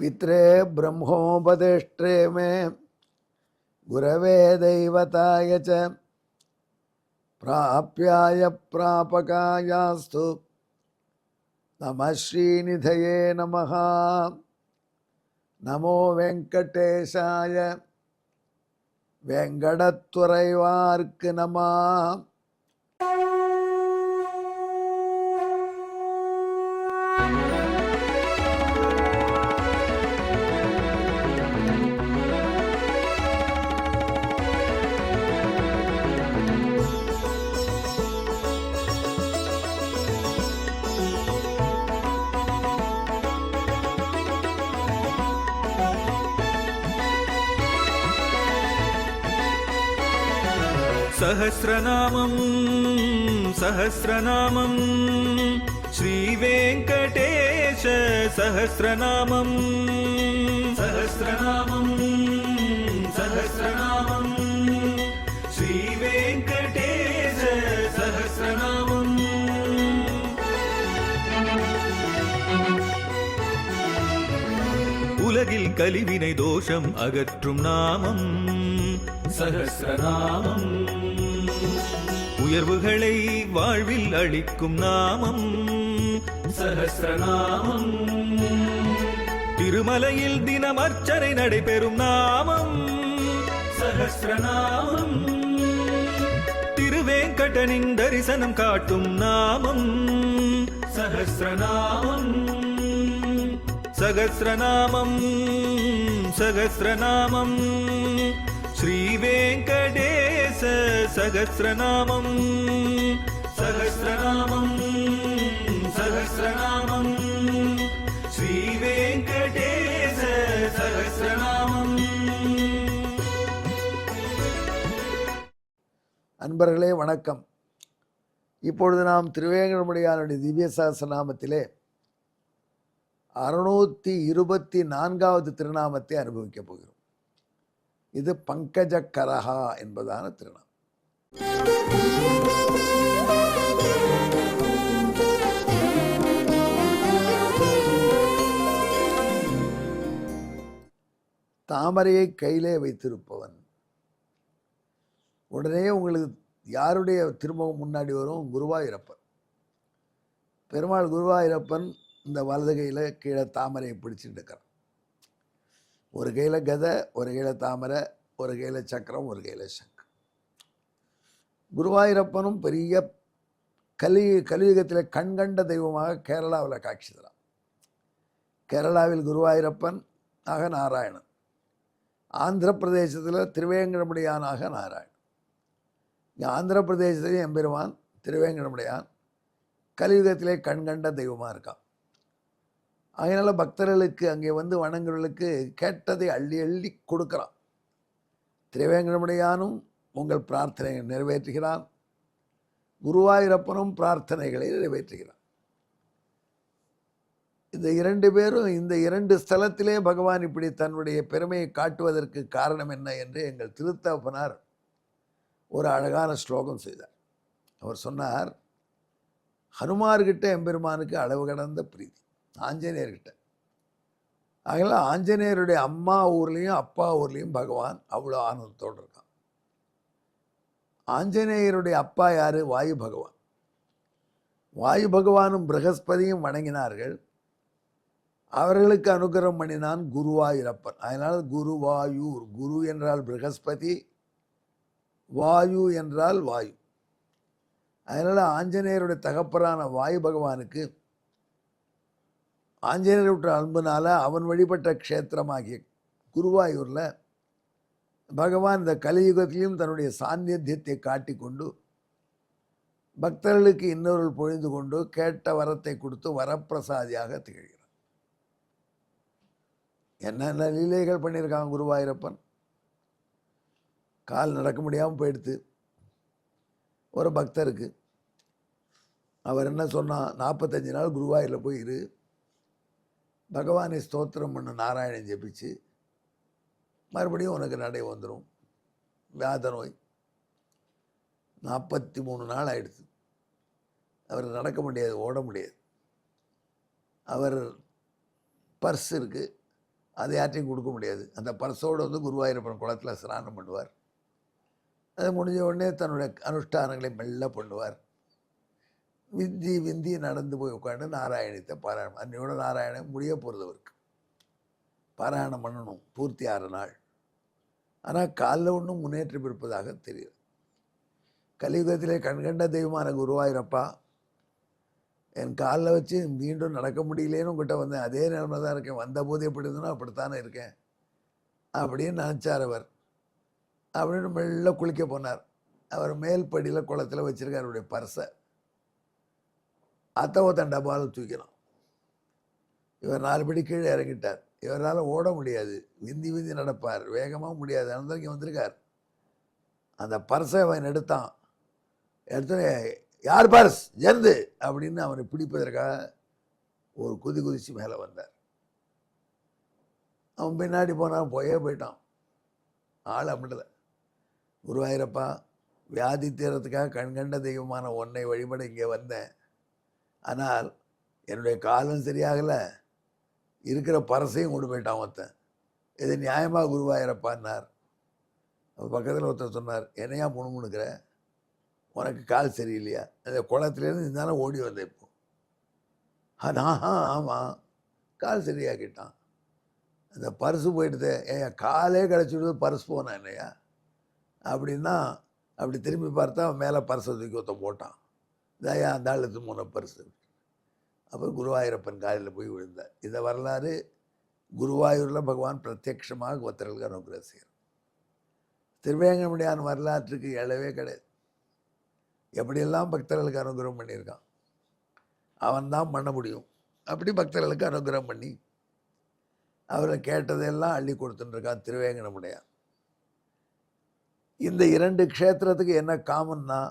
पित्रे ब्रह्मोपदेष्ट्रे मे गुरवे दैवताय च प्राप्याय प्रापकायास्तु नमः श्रीनिधये नमः। नमो वेंकटेशाय वेंकटत्वरैवार्क्क नमः। सहस्रनामं सहस्रनामं श्रीवेङ्कटेश सहस्रनामं सहस्रनामं सहस्रनामं श्रीवेङ्कटेश सहस्रनामम्। உலகில் கலிவினை தோஷம் அகற்றும் நாமம் சஹஸ்ரநாமம். உயர்வுகளை வாழ்வில் அளிக்கும் நாமம் சஹஸ்ரநாமம். திருமலையில் தினம் அர்ச்சனை நடைபெறும் நாமம் சஹஸ்ரநாமம். திருவேங்கடனின் தரிசனம் காட்டும் நாமம் சஹஸ்ரநாமம். சகஸ்ரநாமம் சகஸ்ரநாமம் श्रीवेङ्कटेश सहस्रनामं सहस्रनामं सहस्रनामं श्रीवेङ्कटेश सहस्रनामम्। அன்பர்களே வணக்கம். இப்பொழுது நாம் திருவேங்கடமுடையானுடைய திவ்ய சஹஸ்ரநாமத்திலே 624வது திருநாமத்தை அனுபவிக்கப் போகிறோம். இது பங்கஜக்கரஹா என்பதான திருநாமம். தாமரையை கையிலே வைத்திருப்பவன். உடனே உங்களுக்கு யாருடைய திருமுகம் முன்னாடி வரும்? குருவாயூரப்பன். பெருமாள் குருவாயூரப்பன் இந்த வலது கையில் கீழே தாமரையை பிடிச்சிட்டு இருக்கிறான். ஒரு கையில் கதை, ஒரு கையில் தாமரை, ஒரு கையில் சக்கரம், ஒரு கையில் சங்கு. குருவாயூரப்பனும் பெரிய கலியுகத்தில் கண்கண்ட தெய்வமாக கேரளாவில் காட்சி தரான். கேரளாவில் குருவாயூரப்பன் ஆக நாராயணன், ஆந்திர பிரதேசத்தில் திருவேங்கடமுடையானாக நாராயணன், இங்கே ஆந்திர பிரதேசத்திலே எம்பெருமான் திருவேங்கடமுடையான் கலியுகத்திலே கண்கண்ட தெய்வமாக இருக்கான். அதனால் பக்தர்களுக்கு அங்கே வந்து வணங்குறவர்களுக்கு கேட்டதை அள்ளி அள்ளி கொடுக்குறான். திருவேங்கடமுடையானும் உங்கள் பிரார்த்தனையை நிறைவேற்றுகிறான், குருவாயூரப்பனும் பிரார்த்தனைகளை நிறைவேற்றுகிறான். இந்த இரண்டு பேரும் இந்த இரண்டு ஸ்தலத்திலே பகவான் இப்படி தன்னுடைய பெருமையை காட்டுவதற்கு காரணம் என்ன என்று எங்கள் திருத்தகப்பனார் ஒரு அழகான ஸ்லோகம் செய்தார். அவர் சொன்னார், ஹனுமார்கிட்ட எம்பெருமானுக்கு அளவு கடந்த பிரீதி, ஆஞ்சநேயர்கிட்ட. அதனால ஆஞ்சநேயருடைய அம்மா ஊர்லேயும் அப்பா ஊர்லேயும் பகவான் அவ்வளோ ஆனந்தத்தோடு இருக்கான். ஆஞ்சநேயருடைய அப்பா யார்? வாயு பகவான். வாயு பகவானும் பிரகஸ்பதியும் வணங்கினார்கள். அவர்களுக்கு அனுகிரகம் பண்ணினான் குருவாயூரப்பன். அதனால் குருவாயூர். குரு என்றால் பிரகஸ்பதி, வாயு என்றால் வாயு. அதனால் ஆஞ்சநேயருடைய தகப்பரான வாயு பகவானுக்கு ஆஞ்சநேயருடைய அன்புனால அவன் வழிபட்ட க்ஷேத்திரமாகிய குருவாயூரில் பகவான் இந்த கலியுகத்திலையும் தன்னுடைய சாநித்தியத்தை காட்டி கொண்டு பக்தர்களுக்கு இன்னொரு பொழிந்து கொண்டு கேட்ட வரத்தை கொடுத்து வரப்பிரசாதியாக திகழ்கிறார். என்னென்ன லீலைகள் பண்ணியிருக்காங்க குருவாயூரப்பன். கால் நடக்க முடியாமல் போயிடுத்து ஒரு பக்தருக்கு. அவர் என்ன சொன்னால், 45 நாள் குருவாயூரில் போய் இரு, பகவானை ஸ்தோத்திரம் பண்ண நாராயணன் ஜெபிச்சு மறுபடியும் உனக்கு நடை வந்துடும். வியாத நோய் 43 நாள் ஆயிடுச்சு. அவர் நடக்க முடியாது, ஓட முடியாது. அவர் பர்ஸ் இருக்குது, அதை யார்ட்டையும் கொடுக்க முடியாது. அந்த பர்ஸோடு வந்து குருவாயூரப்பன் குளத்தில் ஸ்நானம் பண்ணுவார். அது முடிஞ்ச உடனே தன்னுடைய அனுஷ்டானங்களை மெல்ல பண்ணுவார். விந்தி விந்தி நடந்து போய் உட்காந்து நாராயணத்தை பாராயணம், அன்னையோட நாராயணம் முடிய போகிறது அவருக்கு. பாராயணம் பண்ணணும் பூர்த்தி 6 நாள். ஆனால் காலில் ஒன்றும் முன்னேற்றம் இருப்பதாக தெரியுது. கலியுகத்திலே கண்கண்ட தெய்வமான குருவாயூரப்பா, என் காலில் வச்சு மீண்டும் நடக்க முடியலேன்னு உங்கள்கிட்ட வந்தேன், அதே நிலைமை தான் இருக்கேன், வந்தபோது எப்படி இருந்தனோ அப்படித்தானே இருக்கேன் அப்படின்னு நினச்சார் அவர். அப்படின்னு மெல்ல குளிக்க போனார். அவர் மேல் படியில் குளத்தில் வச்சிருக்கார் அவருடைய பர்ஸை. அத்தை ஒருத்தன் டப்பாவில் தூக்கலாம். இவர் 4 படி கீழே இறங்கிட்டார். இவரால் ஓட முடியாது, விந்தி விந்தி நடப்பார், வேகமாக முடியாது. அந்த இங்கே வந்திருக்கார். அந்த பர்ஸை அவன் எடுத்தான். எடுத்து யார் பர்ஸ் ஜெர்ந்து அப்படின்னு அவனை பிடிப்பதற்காக ஒரு குதிச்சு மேலே வந்தார். அவன் பின்னாடி போனான், போயிட்டான். ஆள் அப்படில. குருவாயூரப்பா, வியாதி தீரத்துக்காக கண்கண்ட தெய்வமான உன்னை வழிபட இங்கே வந்தேன். ஆனால் என்னுடைய காலம் சரியாகலை, இருக்கிற பரசையும் கொண்டு போயிட்டான் ஒருத்தன். இது நியாயமாக குருவாயூரப்பான்னார். பக்கத்தில் ஒருத்தர் சொன்னார், என்னையா முணுமுணுக்கிற, உனக்கு கால் சரியில்லையா? அந்த குளத்துலேருந்து இருந்தாலும் ஓடி வந்தேன் இப்போ. ஆமாம், கால் சரியாக்கிட்டான். அந்த பர்ஸு போயிடுது. ஏன் காலே கிடச்சிடுது, பர்ஸ் போனான் என்னையா அப்படின்னா, அப்படி திரும்பி பார்த்தா மேலே பர்ஸை தூக்கி ஒருத்த போட்டான். இதாயா அந்த ஆள் எடுத்து போன பர்ஸு. அப்போ குருவாயூரப்பன் காலில் போய் விழுந்தார். இந்த வரலாறு குருவாயூரில் பகவான் பிரத்யட்சமாக பக்தர்களுக்கு அனுகிரகம் செய்கிறார். திருவேங்கடமுடியான் வரலாற்றுக்கு எழவே கிடையாது. எப்படியெல்லாம் பக்தர்களுக்கு அனுகிரகம் பண்ணியிருக்கான், அவன் தான் பண்ண முடியும். அப்படி பக்தர்களுக்கு அனுகிரகம் பண்ணி அவரை கேட்டதையெல்லாம் அள்ளி கொடுத்துட்டுருக்கான் திருவேங்கடமுடியான். இந்த 2 க்ஷேத்திரத்துக்கு என்ன காமன்னா,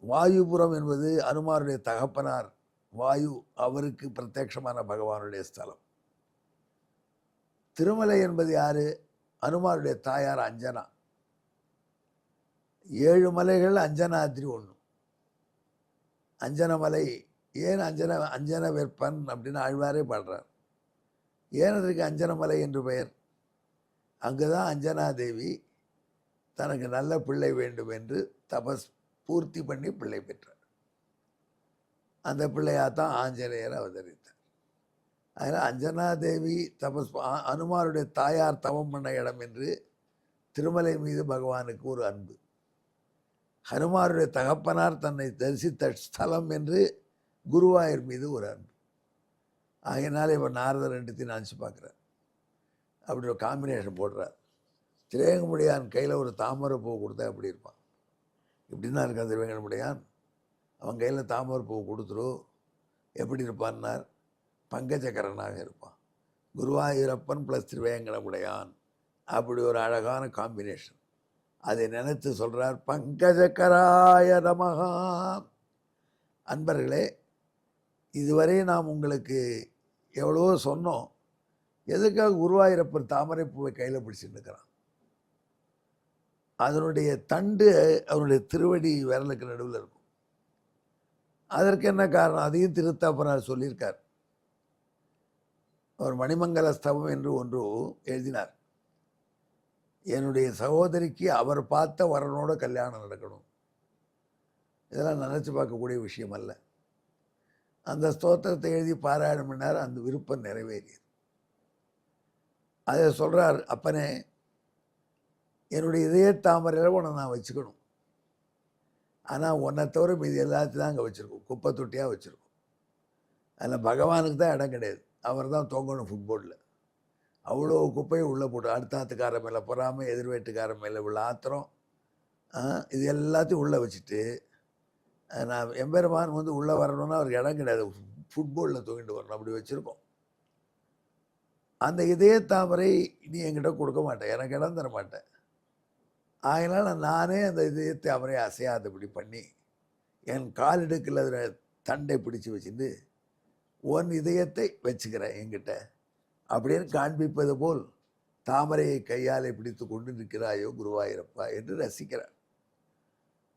வாயுபுரம் என்பது அனுமாருடைய தகப்பனார் வாயு, அவருக்கு பிரத்யட்சமான பகவானுடைய ஸ்தலம். திருமலை என்பது யாரு? அனுமாருடைய தாயார் அஞ்சனா. 7 மலைகள், அஞ்சனாத்ரி ஒன்று. அஞ்சனமலை ஏன் அஞ்சன வெப்பன் அப்படின்னு ஆழ்வாரே பாடுறார். ஏன் அதற்கு அஞ்சனமலை என்று பெயர்? அங்குதான் அஞ்சனா தேவி தனக்கு நல்ல பிள்ளை வேண்டும் என்று தபஸ் பூர்த்தி பண்ணி பிள்ளை பெற்றார். அந்த பிள்ளையாத்தான் ஆஞ்சநேயர் அவதரித்தார். அதனால் அஞ்சனா தேவி தபஸ், அனுமாருடைய தாயார் தவம் பண்ண இடம் என்று திருமலை மீது பகவானுக்கு ஒரு அன்பு. ஹனுமாருடைய தகப்பனார் தன்னை தரிசித்த ஸ்தலம் என்று குருவாயூர் மீது ஒரு அன்பு. ஆகையினால இப்போ நாரதர் 2த்தையும் நினச்சி பார்க்குறார். அப்படி ஒரு காம்பினேஷன் போடுறார். திருவேங்கடமுடியான் கையில் ஒரு தாமரை பூ கொடுத்தா எப்படி இருப்பான்? இப்படி தான் இருக்கான் திருவேங்கடமுடியான். அவன் கையில் தாமரை பூ கொடுத்துரு, எப்படி இருப்பான்னார்? பங்கஜக்கரனாக இருப்பான். குருவாயூரப்பன் ப்ளஸ் திருவேங்கடமுடியான், அப்படி ஒரு அழகான காம்பினேஷன். அதை நினைத்து சொல்கிறார், பங்கஜக்கராய நமஹா. அன்பர்களே, இதுவரை நாம் உங்களுக்கு எவ்வளவோ சொன்னோம். எதுக்காக குருவாயூரப்பன் தாமரை பூவை கையில் பிடிச்சிட்டு இருக்கிறான்? அதனுடைய தண்டு அவருடைய திருவடி விரலுக்கு நடுவில் இருக்கும். அதற்கு என்ன காரணம்? அதையும் திருத்தாப்பனார் சொல்லியிருக்கார். அவர் மணிமங்கல ஸ்தவம் என்று ஒன்று எழுதினார். என்னுடைய சகோதரிக்கு அவர் பார்த்த வரனோட கல்யாணம் நடக்கணும். இதெல்லாம் நினச்சி பார்க்கக்கூடிய விஷயம் அல்ல. அந்த ஸ்தோத்திரத்தை எழுதி பாராயணம் பண்ணார். அந்த விருப்பம் நிறைவேறியது. அதை சொல்கிறார், அப்பனே, என்னுடைய இதய தாமரையில் உன்னை நான் வச்சுக்கணும். ஆனால் உன்னை தவிர மீது எல்லாத்தையும் தான் அங்கே வச்சுருக்கோம், குப்பை தொட்டியாக வச்சுருக்கோம். அதில் பகவானுக்கு தான் இடம் கிடையாது. அவர் தான் தொங்கணும் ஃபுட்போர்டில். அவ்வளோ குப்பையை உள்ளே போட்டு, அடுத்த ஆத்துக்கார மேலே பொறாமல், எதிர் வீட்டுக்கார மேலே உள்ள ஆத்திரம், இது எல்லாத்தையும் உள்ளே வச்சுட்டு, நான் எம்பெருமான் வந்து உள்ளே வரணும்னா அவருக்கு இடம் கிடையாது, ஃபுட்போர்டில் தூங்கிட்டு வரணும். அப்படி வச்சுருக்கோம். அந்த இதய தாமரை நீ என்கிட்ட கொடுக்க மாட்டேன், எனக்கு இடம் தர மாட்டேன். அதனால் நானே அந்த இதய தாமரையை அசையாதபடி பண்ணி என் காலிடுக்கில் அதில் தண்டை பிடிச்சி வச்சுட்டு உன் இதயத்தை வச்சுக்கிறேன் என்கிட்ட அப்படின்னு காண்பிப்பது போல் தாமரையை கையாலே பிடித்து கொண்டு நிற்கிறாயோ குருவாயூரப்பா என்று ரசிக்கிறார்.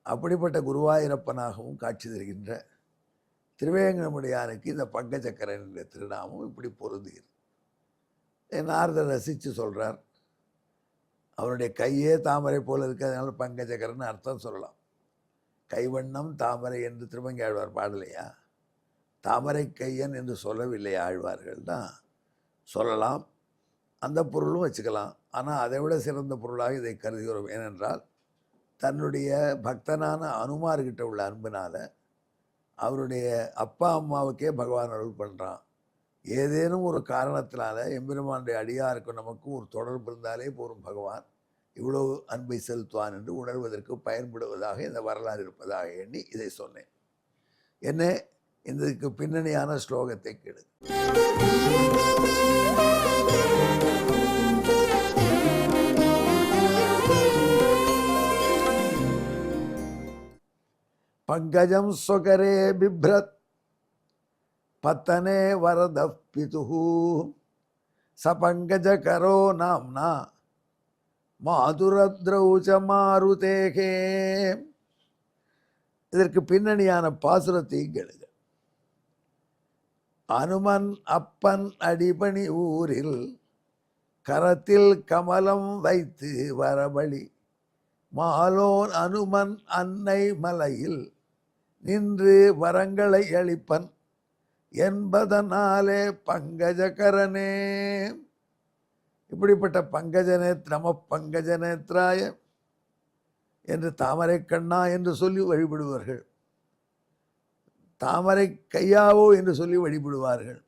அப்படிப்பட்ட குருவாயூரப்பனாகவும் காட்சி தருகின்ற திருவேங்கடமுடியானுக்கு இந்த பங்கஜக்கரன் என்ற திருநாமம் இப்படி பொருந்துகிறது. நாரதர் ரசித்து சொல்கிறார். அவருடைய கையே தாமரை போல இருக்கிறதுனால பங்கஜகரன்னு அர்த்தம் சொல்லலாம். கைவண்ணம் தாமரை என்று திருமங்கை ஆழ்வார் பாடலையா? தாமரை கையன் என்று சொல்லவில்லை ஆழ்வார்கள் தான் சொல்லலாம். அந்த பொருளும் வச்சுக்கலாம். ஆனால் அதை விட சிறந்த பொருளாக இதை கருதுகிறோம். ஏனென்றால் தன்னுடைய பக்தனான அனுமார்கிட்ட உள்ள அன்பினால் அவருடைய அப்பா அம்மாவுக்கே பகவான் அருள் பண்ணுறான். ஏதேனும் ஒரு காரணத்தினால எம்பெருமானுடைய அடியாருக்கும் நமக்கும் ஒரு தொடர்பு இருந்தாலே போரும், பகவான் இவ்வளவு அன்பை செலுத்துவான் என்று உணர்வதற்கு பயன்படுவதாக இந்த வரலாறு இருப்பதாக எண்ணி இதை சொன்னேன். என்ன இதற்கு பின்னணியான ஸ்லோகத்தை கேளு. பங்கஜம் ஸ்வகரே பிப்ரத் பத்தனே வரத பிதுஹு சபங்கஜகரோ நாம்னா மாதுரத்ரௌச மாருதேகே. இதற்கு பின்னணியான பாசுரத்தை கேளுங்க. அனுமன் அப்பன் அடிபணி ஊரில் கரத்தில் கமலம் வைத்து வரபலி மாலோன் அனுமன் அன்னை மலையில் நின்று வரங்களை அளிப்பன் என்பதனாலே பங்கஜகரனே. இப்படிப்பட்ட நம பங்கஜநேத்ராய என்று தாமரை கண்ணா என்று சொல்லி வழிபடுவார்கள். தாமரை கையாவோ என்று சொல்லி வழிபடுவார்கள்.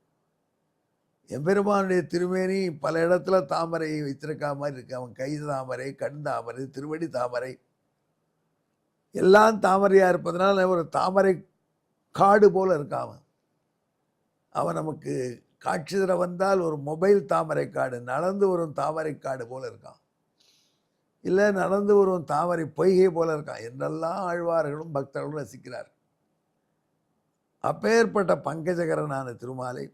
எம்பெருமானுடைய திருமேனி பல இடத்துல தாமரையை வைத்திருக்கா மாதிரி இருக்கு. அவன் கை தாமரை, கண் தாமரை, திருவடி தாமரை, எல்லாம் தாமரையாக இருப்பதனால ஒரு தாமரை காடு போல இருக்கான். அவன் நமக்கு காட்சி தர வந்தால் ஒரு மொபைல் தாமரை காடு, நடந்து வரும் தாமரை காடு போல இருக்கான், இல்லை நடந்து வரும் தாமரை பொய்கை போல இருக்கான் என்றெல்லாம் ஆழ்வார்களும் பக்தர்களும் ரசிக்கிறார். அப்பேற்பட்ட பங்கஜகரனான திருமாலை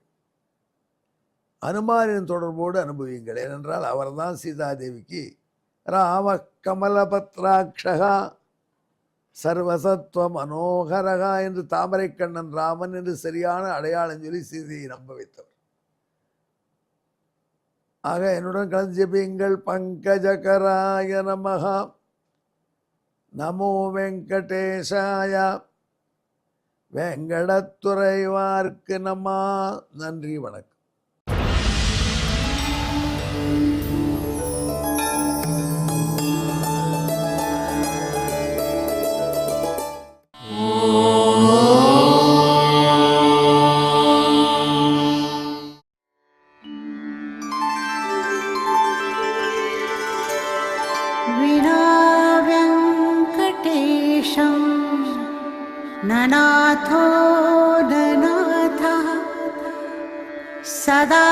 அனுமாரின் தொடர்போடு அனுபவியுங்கள். ஏனென்றால் அவர்தான் சீதாதேவிக்கு ராம கமலபத்ராட்சகா சர்வசத்வ மனோகரகா என்று தாமரை கண்ணன் ராமன் என்று சரியான அடையாளம் சொல்லி சீதையை நம்ப வைத்தவர். ஆக என்னுடன் கலந்து ஜெபியுங்கள். பங்கஜகராய நமஹ, நமோ வெங்கடேசாய, வெங்கடத்துறைவார்க்கு நம. நன்றி, வணக்கம். ननाथो ननाथः सदा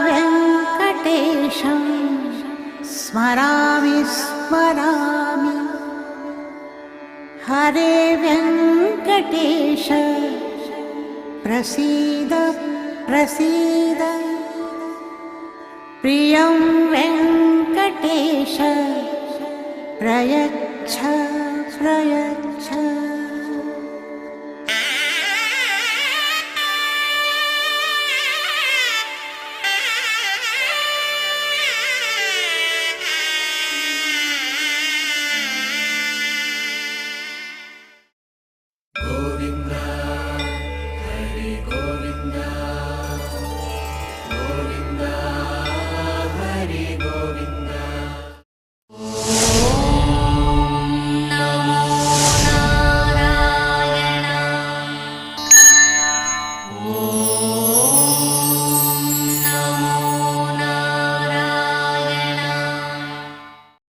वेङ्कटेशं स्मरामि स्मरामि. हरे वेङ्कटेश प्रसीद प्रसीद. प्रियं वेङ्कटेश प्रयच्छ प्रयच्छ.